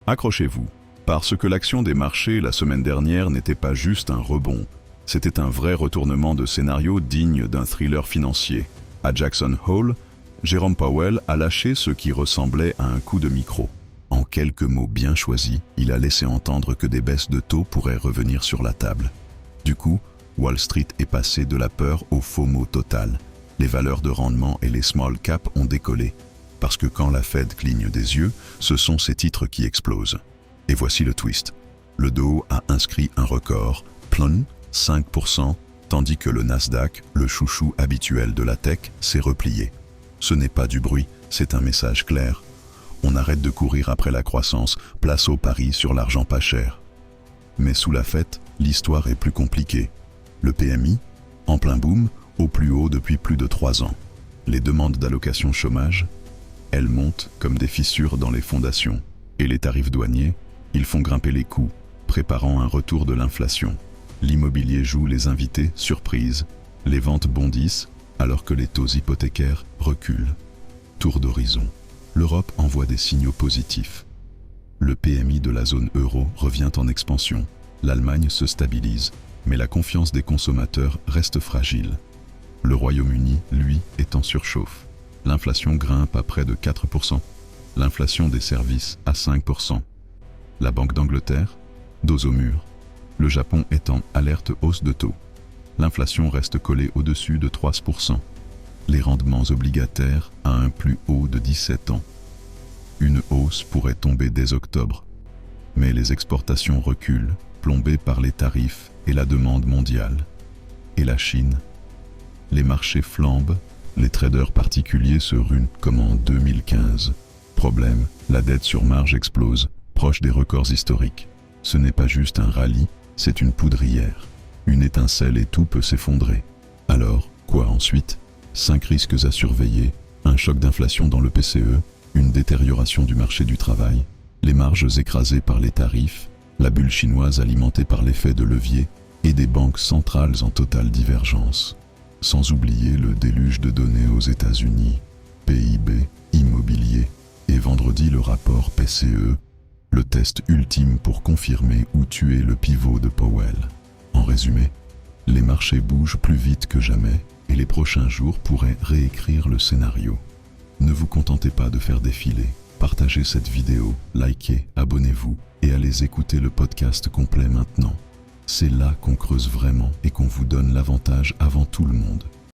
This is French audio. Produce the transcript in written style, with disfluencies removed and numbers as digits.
Accrochez-vous, parce que l'action des marchés la semaine dernière n'était pas juste un rebond, c'était un vrai retournement de scénario digne d'un thriller financier. À Jackson Hole, Jérôme Powell a lâché ce qui ressemblait à un coup de micro. En quelques mots bien choisis, il a laissé entendre que des baisses de taux pourraient revenir sur la table. Du coup, Wall Street est passé de la peur au FOMO total. Les valeurs de rendement et les small caps ont décollé. Parce que quand la Fed cligne des yeux, ce sont ces titres qui explosent. Et voici le twist. Le Dow a inscrit un record, plum, 5%, tandis que le Nasdaq, le chouchou habituel de la tech, s'est replié. Ce n'est pas du bruit, c'est un message clair. On arrête de courir après la croissance, place au pari sur l'argent pas cher. Mais sous la fête, l'histoire est plus compliquée. Le PMI, en plein boom, au plus haut depuis plus de 3 ans. Les demandes d'allocation chômage, elles montent comme des fissures dans les fondations. Et les tarifs douaniers, ils font grimper les coûts, préparant un retour de l'inflation. L'immobilier joue les invités, surprise. Les ventes bondissent, alors que les taux hypothécaires reculent. Tour d'horizon. L'Europe envoie des signaux positifs. Le PMI de la zone euro revient en expansion. L'Allemagne se stabilise, mais la confiance des consommateurs reste fragile. Le Royaume-Uni, lui, est en surchauffe. L'inflation grimpe à près de 4%. L'inflation des services à 5%. La Banque d'Angleterre, dos au mur. Le Japon est en alerte hausse de taux. L'inflation reste collée au-dessus de 3%. Les rendements obligataires à un plus haut de 17 ans. Une hausse pourrait tomber dès octobre. Mais les exportations reculent, plombées par les tarifs et la demande mondiale. Et la Chine? Les marchés flambent, les traders particuliers se ruent comme en 2015. Problème, la dette sur marge explose, proche des records historiques. Ce n'est pas juste un rallye, c'est une poudrière. Une étincelle et tout peut s'effondrer. Alors, quoi ensuite? 5 risques à surveiller, un choc d'inflation dans le PCE, une détérioration du marché du travail, les marges écrasées par les tarifs, la bulle chinoise alimentée par l'effet de levier et des banques centrales en totale divergence. Sans oublier le déluge de données aux États-Unis, PIB, immobilier, et vendredi le rapport PCE, le test ultime pour confirmer ou tuer le pivot de Powell. En résumé, les marchés bougent plus vite que jamais et les prochains jours pourraient réécrire le scénario. Ne vous contentez pas de faire défiler, partagez cette vidéo, likez, abonnez-vous et allez écouter le podcast complet maintenant. C'est là qu'on creuse vraiment et qu'on vous donne l'avantage avant tout le monde.